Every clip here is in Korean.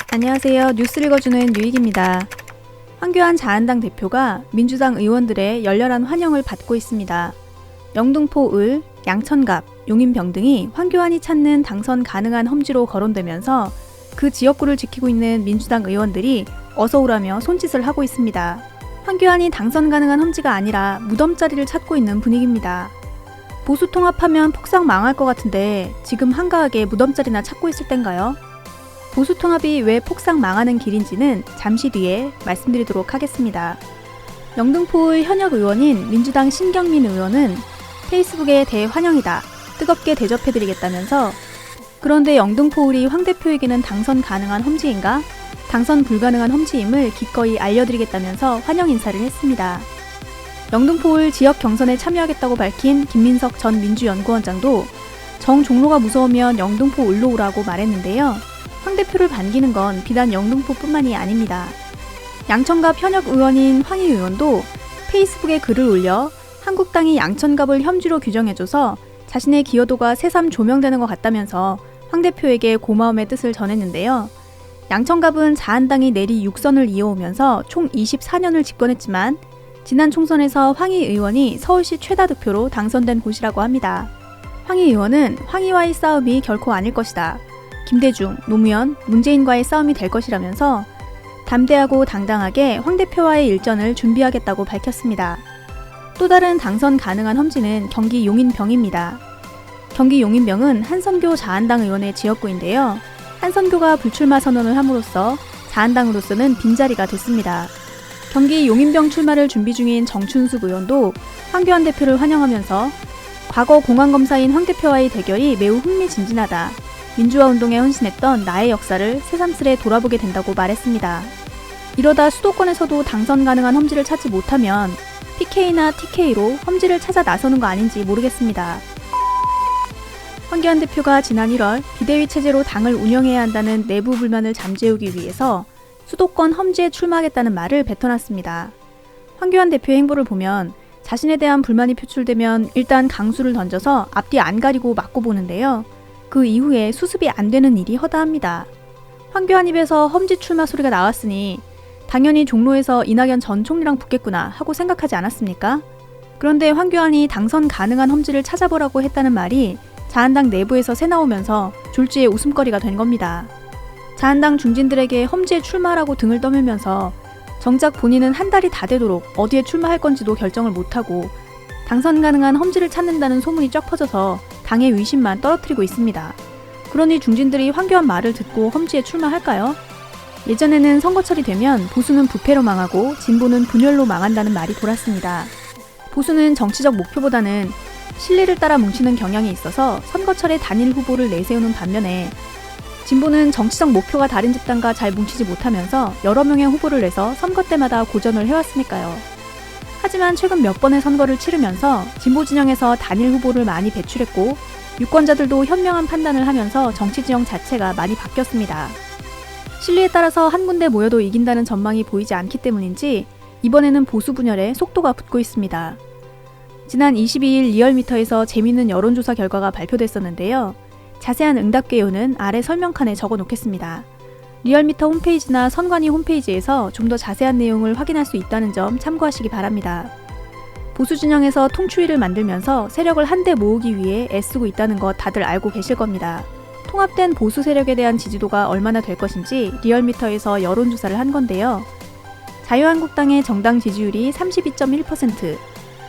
안녕하세요. 뉴스 읽어주는 유익입니다. 황교안 자한당 대표가 민주당 의원들의 열렬한 환영을 받고 있습니다. 영등포 을, 양천갑, 용인병 등이 황교안이 찾는 당선 가능한 험지로 거론되면서 그 지역구를 지키고 있는 민주당 의원들이 어서 오라며 손짓을 하고 있습니다. 황교안이 당선 가능한 험지가 아니라 무덤자리를 찾고 있는 분위기입니다. 보수 통합하면 폭삭 망할 것 같은데 지금 한가하게 무덤자리나 찾고 있을 땐가요? 보수 통합이 왜 폭삭 망하는 길인지는 잠시 뒤에 말씀드리도록 하겠습니다. 영등포의 현역 의원인 민주당 신경민 의원은 페이스북에 대환영이다, 뜨겁게 대접해드리겠다면서 그런데 영등포을이 황 대표에게는 당선 가능한 험지인가? 당선 불가능한 험지임을 기꺼이 알려드리겠다면서 환영 인사를 했습니다. 영등포을 지역 경선에 참여하겠다고 밝힌 김민석 전 민주연구원장도 정종로가 무서우면 영등포을로 오라고 말했는데요. 황 대표를 반기는 건 비단 영등포뿐만이 아닙니다. 양천갑 현역 의원인 황희 의원도 페이스북에 글을 올려 한국당이 양천갑을 혐지로 규정해줘서 자신의 기여도가 새삼 조명되는 것 같다면서 황 대표에게 고마움의 뜻을 전했는데요. 양천갑은 자한당이 내리 6선을 이어오면서 총 24년을 집권했지만 지난 총선에서 황희 의원이 서울시 최다 득표로 당선된 곳이라고 합니다. 황희 의원은 황희와의 싸움이 결코 아닐 것이다. 김대중, 노무현, 문재인과의 싸움이 될 것이라면서 담대하고 당당하게 황 대표와의 일전을 준비하겠다고 밝혔습니다. 또 다른 당선 가능한 험지는 경기 용인병입니다. 경기 용인병은 한선교 자한당 의원의 지역구인데요. 한선교가 불출마 선언을 함으로써 자한당으로서는 빈자리가 됐습니다. 경기 용인병 출마를 준비 중인 정춘숙 의원도 황교안 대표를 환영하면서 과거 공안검사인 황 대표와의 대결이 매우 흥미진진하다. 민주화 운동에 헌신했던 나의 역사를 새삼스레 돌아보게 된다고 말했습니다. 이러다 수도권에서도 당선 가능한 험지를 찾지 못하면 PK나 TK로 험지를 찾아 나서는 거 아닌지 모르겠습니다. 황교안 대표가 지난 1월 비대위 체제로 당을 운영해야 한다는 내부 불만을 잠재우기 위해서 수도권 험지에 출마하겠다는 말을 뱉어놨습니다. 황교안 대표의 행보를 보면 자신에 대한 불만이 표출되면 일단 강수를 던져서 앞뒤 안 가리고 맞고 보는데요. 그 이후에 수습이 안 되는 일이 허다합니다. 황교안 입에서 험지 출마 소리가 나왔으니 당연히 종로에서 이낙연 전 총리랑 붙겠구나 하고 생각하지 않았습니까? 그런데 황교안이 당선 가능한 험지를 찾아보라고 했다는 말이 자한당 내부에서 새나오면서 졸지의 웃음거리가 된 겁니다. 자한당 중진들에게 험지에 출마하라고 등을 떠밀면서 정작 본인은 한 달이 다 되도록 어디에 출마할 건지도 결정을 못하고 당선 가능한 험지를 찾는다는 소문이 쫙 퍼져서 당의 위신만 떨어뜨리고 있습니다. 그러니 중진들이 황교안 말을 듣고 험지에 출마할까요? 예전에는 선거철이 되면 보수는 부패로 망하고 진보는 분열로 망한다는 말이 돌았습니다. 보수는 정치적 목표보다는 실리를 따라 뭉치는 경향이 있어서 선거철에 단일 후보를 내세우는 반면에 진보는 정치적 목표가 다른 집단과 잘 뭉치지 못하면서 여러 명의 후보를 내서 선거 때마다 고전을 해왔으니까요. 하지만 최근 몇 번의 선거를 치르면서 진보 진영에서 단일 후보를 많이 배출했고 유권자들도 현명한 판단을 하면서 정치 지형 자체가 많이 바뀌었습니다. 실리에 따라서 한 군데 모여도 이긴다는 전망이 보이지 않기 때문인지 이번에는 보수 분열에 속도가 붙고 있습니다. 지난 22일 리얼미터에서 재미있는 여론조사 결과가 발표됐었는데요. 자세한 응답 개요는 아래 설명칸에 적어놓겠습니다. 리얼미터 홈페이지나 선관위 홈페이지에서 좀 더 자세한 내용을 확인할 수 있다는 점 참고하시기 바랍니다. 보수 진영에서 통추위를 만들면서 세력을 한데 모으기 위해 애쓰고 있다는 것 다들 알고 계실 겁니다. 통합된 보수 세력에 대한 지지도가 얼마나 될 것인지 리얼미터에서 여론조사를 한 건데요. 자유한국당의 정당 지지율이 32.1%,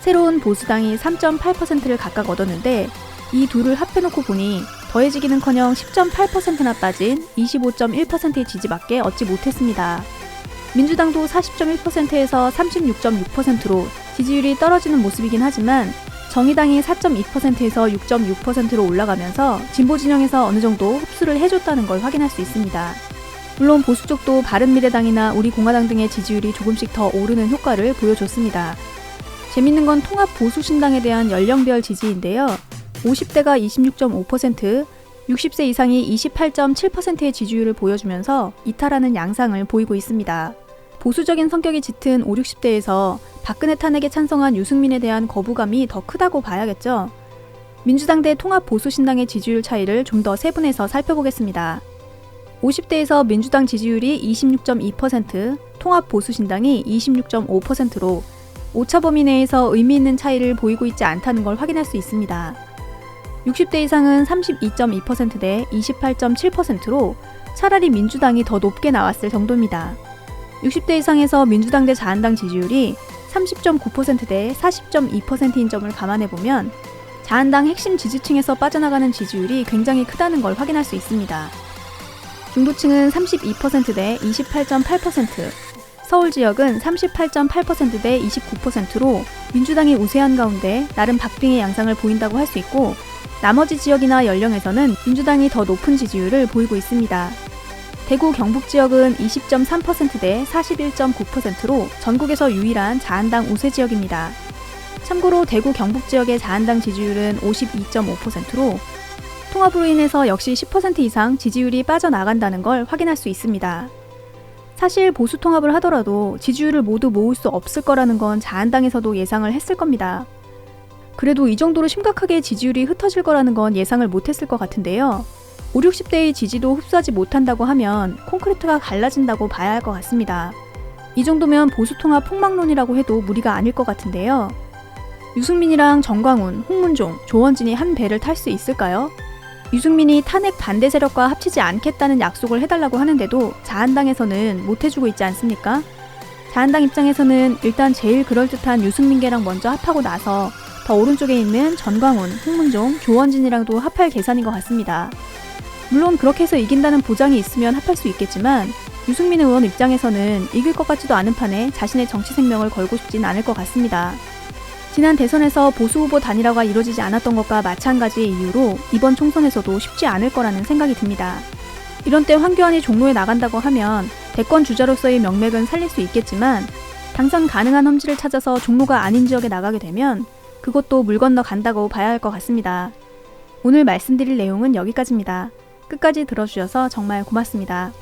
새로운 보수당이 3.8%를 각각 얻었는데 이 둘을 합해놓고 보니 더해지기는커녕 10.8%나 빠진 25.1%의 지지밖에 얻지 못했습니다. 민주당도 40.1%에서 36.6%로 지지율이 떨어지는 모습이긴 하지만 정의당이 4.2%에서 6.6%로 올라가면서 진보 진영에서 어느 정도 흡수를 해줬다는 걸 확인할 수 있습니다. 물론 보수 쪽도 바른미래당이나 우리공화당 등의 지지율이 조금씩 더 오르는 효과를 보여줬습니다. 재밌는 건 통합 보수신당에 대한 연령별 지지인데요. 50대가 26.5%, 60세 이상이 28.7%의 지지율을 보여주면서 이탈하는 양상을 보이고 있습니다. 보수적인 성격이 짙은 5, 60대에서 박근혜 탄핵에 찬성한 유승민에 대한 거부감이 더 크다고 봐야겠죠. 민주당 대 통합보수신당의 지지율 차이를 좀 더 세분해서 살펴보겠습니다. 50대에서 민주당 지지율이 26.2%, 통합보수신당이 26.5%로 오차 범위 내에서 의미 있는 차이를 보이고 있지 않다는 걸 확인할 수 있습니다. 60대 이상은 32.2% 대 28.7%로 차라리 민주당이 더 높게 나왔을 정도입니다. 60대 이상에서 민주당 대 자한당 지지율이 30.9% 대 40.2%인 점을 감안해보면 자한당 핵심 지지층에서 빠져나가는 지지율이 굉장히 크다는 걸 확인할 수 있습니다. 중도층은 32% 대 28.8%, 서울 지역은 38.8% 대 29%로 민주당이 우세한 가운데 나름 박빙의 양상을 보인다고 할 수 있고, 나머지 지역이나 연령에서는 민주당이 더 높은 지지율을 보이고 있습니다. 대구 경북 지역은 20.3% 대 41.9%로 전국에서 유일한 자한당 우세 지역입니다. 참고로 대구 경북 지역의 자한당 지지율은 52.5%로 통합으로 인해서 역시 10% 이상 지지율이 빠져나간다는 걸 확인할 수 있습니다. 사실 보수 통합을 하더라도 지지율을 모두 모을 수 없을 거라는 건 자한당에서도 예상을 했을 겁니다. 그래도 이 정도로 심각하게 지지율이 흩어질 거라는 건 예상을 못했을 것 같은데요. 5, 60대의 지지도 흡수하지 못한다고 하면 콘크리트가 갈라진다고 봐야 할 것 같습니다. 이 정도면 보수통합 폭망론이라고 해도 무리가 아닐 것 같은데요. 유승민이랑 정광훈, 홍문종, 조원진이 한 배를 탈 수 있을까요? 유승민이 탄핵 반대 세력과 합치지 않겠다는 약속을 해달라고 하는데도 자한당에서는 못해주고 있지 않습니까? 자한당 입장에서는 일단 제일 그럴듯한 유승민계랑 먼저 합하고 나서 더 오른쪽에 있는 전광훈, 홍문종, 조원진이랑도 합할 계산인 것 같습니다. 물론 그렇게 해서 이긴다는 보장이 있으면 합할 수 있겠지만 유승민 의원 입장에서는 이길 것 같지도 않은 판에 자신의 정치 생명을 걸고 싶진 않을 것 같습니다. 지난 대선에서 보수 후보 단일화가 이루어지지 않았던 것과 마찬가지의 이유로 이번 총선에서도 쉽지 않을 거라는 생각이 듭니다. 이런 때 황교안이 종로에 나간다고 하면 대권 주자로서의 명맥은 살릴 수 있겠지만 당선 가능한 험지를 찾아서 종로가 아닌 지역에 나가게 되면 그것도 물 건너 간다고 봐야 할 것 같습니다. 오늘 말씀드릴 내용은 여기까지입니다. 끝까지 들어주셔서 정말 고맙습니다.